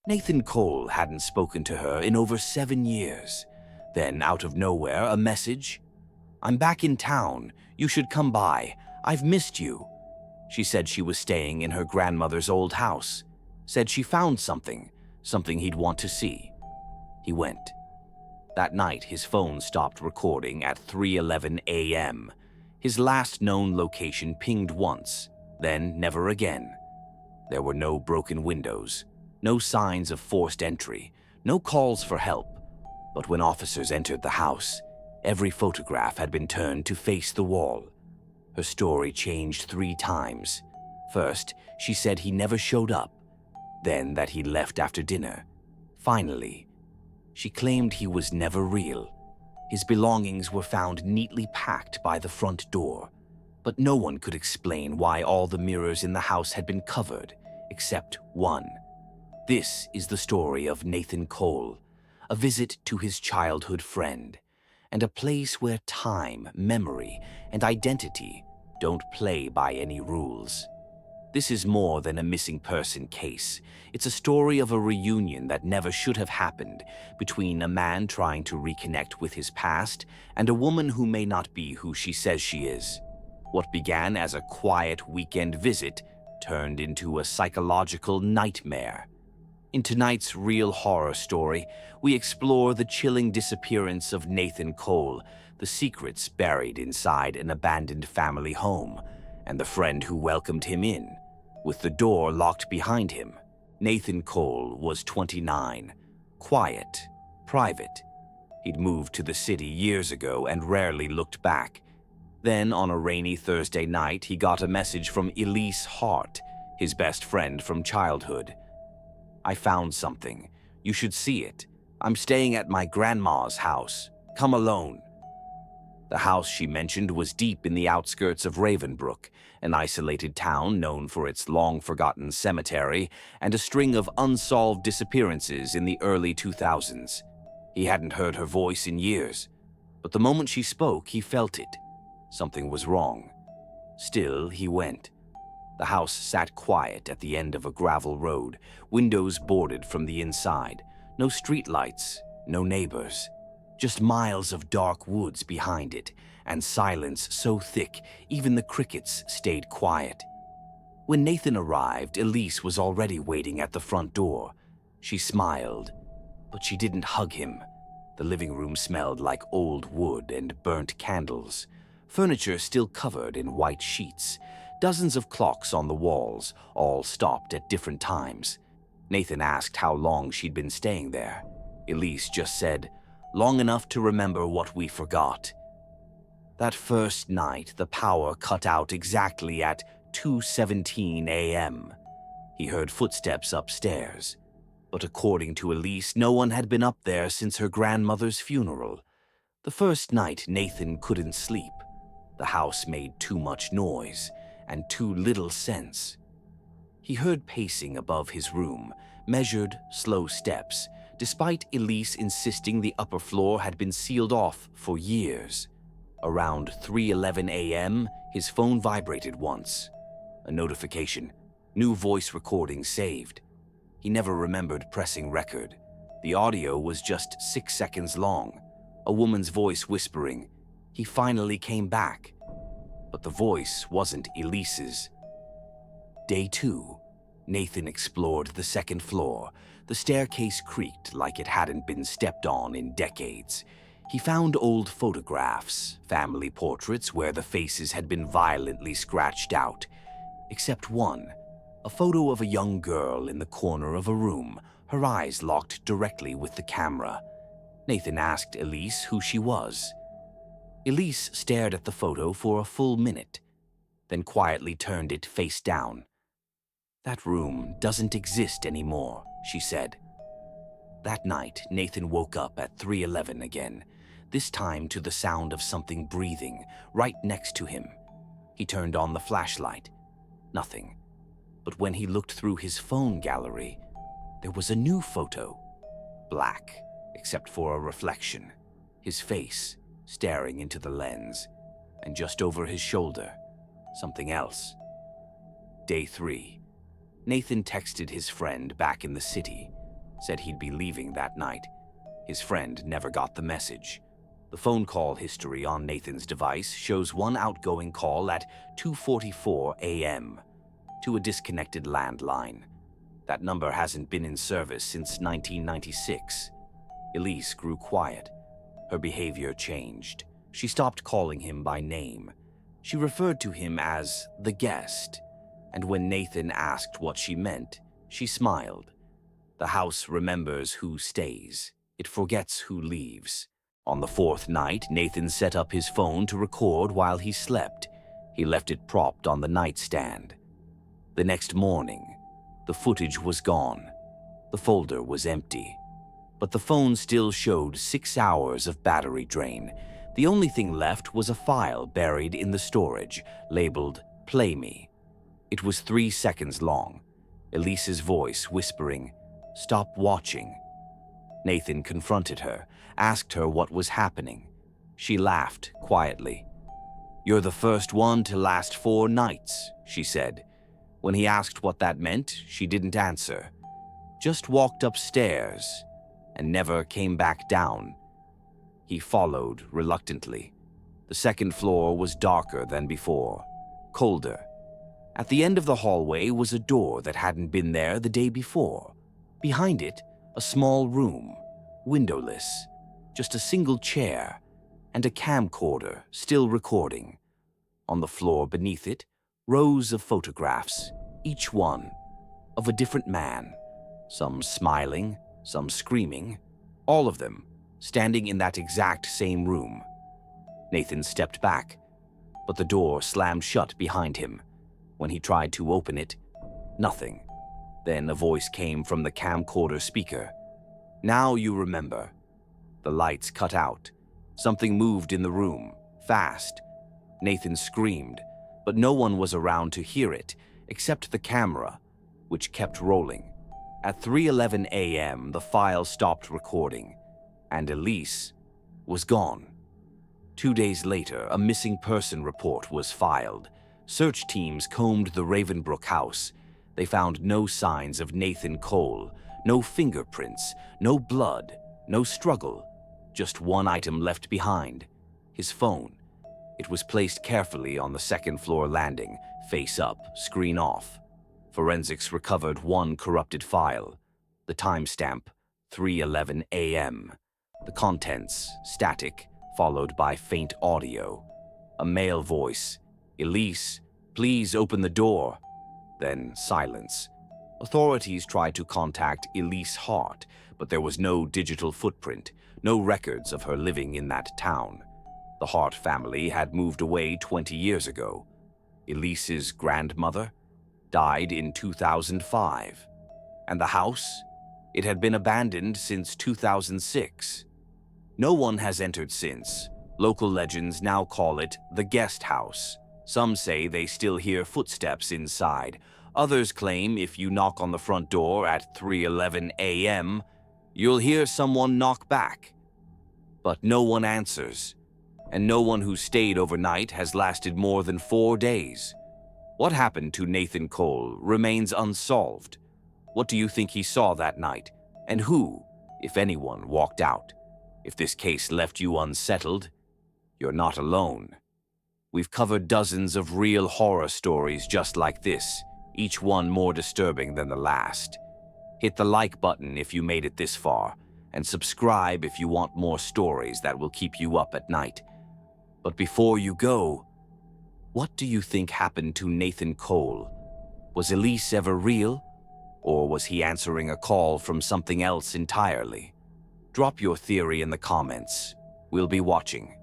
Nathan Cole hadn't spoken to her in over 7 years. Then, out of nowhere, a message. "I'm back in town. You should come by. I've missed you." She said she was staying in her grandmother's old house. Said she found something he'd want to see. He went. That night, his phone stopped recording at 3:11 a.m. His last known location pinged once, then never again. There were no broken windows, no signs of forced entry, no calls for help. But when officers entered the house, every photograph had been turned to face the wall. Her story changed 3 times. First, she said he never showed up, then that he left after dinner. Finally, she claimed he was never real. His belongings were found neatly packed by the front door, but no one could explain why all the mirrors in the house had been covered, except one. This is the story of Nathan Cole, a visit to his childhood friend, and a place where time, memory, and identity don't play by any rules. This is more than a missing person case. It's a story of a reunion that never should have happened between a man trying to reconnect with his past and a woman who may not be who she says she is. What began as a quiet weekend visit turned into a psychological nightmare. In tonight's real horror story, we explore the chilling disappearance of Nathan Cole, the secrets buried inside an abandoned family home, and the friend who welcomed him in, with the door locked behind him. Nathan Cole was 29, quiet, private. He'd moved to the city years ago and rarely looked back. Then, on a rainy Thursday night, he got a message from Elise Hart, his best friend from childhood. "I found something. You should see it. I'm staying at my grandma's house. Come alone." The house she mentioned was deep in the outskirts of Ravenbrook, an isolated town known for its long-forgotten cemetery and a string of unsolved disappearances in the early 2000s. He hadn't heard her voice in years, but the moment she spoke, he felt it. Something was wrong. Still, he went. The house sat quiet at the end of a gravel road, windows boarded from the inside. No streetlights, no neighbors. Just miles of dark woods behind it, and silence so thick even the crickets stayed quiet. When Nathan arrived, Elise was already waiting at the front door. She smiled, but she didn't hug him. The living room smelled like old wood and burnt candles. Furniture still covered in white sheets. Dozens of clocks on the walls, all stopped at different times. Nathan asked how long she'd been staying there. Elise just said, "Long enough to remember what we forgot." That first night, the power cut out exactly at 2:17 a.m. He heard footsteps upstairs, but according to Elise, no one had been up there since her grandmother's funeral. The first night, Nathan couldn't sleep. The house made too much noise and too little sense. He heard pacing above his room, measured, slow steps, despite Elise insisting the upper floor had been sealed off for years. Around 3:11 a.m., his phone vibrated once. A notification, new voice recording saved. He never remembered pressing record. The audio was just 6 seconds long, a woman's voice whispering. He finally came back, but the voice wasn't Elise's. Day 2. Nathan explored the second floor. The staircase creaked like it hadn't been stepped on in decades. He found old photographs, family portraits where the faces had been violently scratched out, except one, a photo of a young girl in the corner of a room, her eyes locked directly with the camera. Nathan asked Elise who she was. Elise stared at the photo for a full minute, then quietly turned it face down. "That room doesn't exist anymore," she said. That night, Nathan woke up at 3:11 again, this time to the sound of something breathing right next to him. He turned on the flashlight. Nothing. But when he looked through his phone gallery, there was a new photo. Black, except for a reflection. His face staring into the lens, and just over his shoulder, something else. Day 3. Nathan texted his friend back in the city. said he'd be leaving that night. His friend never got the message. The phone call history on Nathan's device shows one outgoing call at 2:44 a.m. to a disconnected landline. That number hasn't been in service since 1996. Elise grew quiet. Her behavior changed. She stopped calling him by name. She referred to him as the guest, and when Nathan asked what she meant, she smiled. The house remembers who stays. It forgets who leaves. On the fourth night, Nathan set up his phone to record while he slept. He left it propped on the nightstand. The next morning, the footage was gone. The folder was empty. But the phone still showed 6 hours of battery drain. The only thing left was a file buried in the storage, labeled "Play Me." It was 3 seconds long. Elise's voice whispering, "Stop watching." Nathan confronted her, asked her what was happening. She laughed quietly. "You're the first one to last 4 nights," she said. When he asked what that meant, she didn't answer. Just walked upstairs and never came back down. He followed reluctantly. The second floor was darker than before, colder. At the end of the hallway was a door that hadn't been there the day before. Behind it, a small room, windowless, just a single chair, and a camcorder still recording. On the floor beneath it, rows of photographs, each one of a different man, some smiling, some screaming, all of them standing in that exact same room. Nathan stepped back, but the door slammed shut behind him. When he tried to open it, nothing. Then a voice came from the camcorder speaker. "Now you remember." The lights cut out. Something moved in the room, fast. Nathan screamed, but no one was around to hear it, except the camera, which kept rolling. At 3:11 a.m., the file stopped recording, and Elise was gone. 2 days later, a missing person report was filed. Search teams combed the Ravenbrook house. They found no signs of Nathan Cole, no fingerprints, no blood, no struggle. Just one item left behind, his phone. It was placed carefully on the second-floor landing, face up, screen off. Forensics recovered one corrupted file. The timestamp, 3:11 a.m. The contents, static, followed by faint audio. A male voice, "Elise, please open the door." Then silence. Authorities tried to contact Elise Hart, but there was no digital footprint, no records of her living in that town. The Hart family had moved away 20 years ago. Elise's grandmother died in 2005. And the house? It had been abandoned since 2006. No one has entered since. Local legends now call it the guest house. Some say they still hear footsteps inside. Others claim if you knock on the front door at 3:11 a.m., you'll hear someone knock back. But no one answers, and no one who stayed overnight has lasted more than 4 days. What happened to Nathan Cole remains unsolved. What do you think he saw that night, and who, if anyone, walked out? If this case left you unsettled, you're not alone. We've covered dozens of real horror stories just like this, each one more disturbing than the last. Hit the like button if you made it this far, and subscribe if you want more stories that will keep you up at night. But before you go, what do you think happened to Nathan Cole? Was Elise ever real? Or was he answering a call from something else entirely? Drop your theory in the comments. We'll be watching.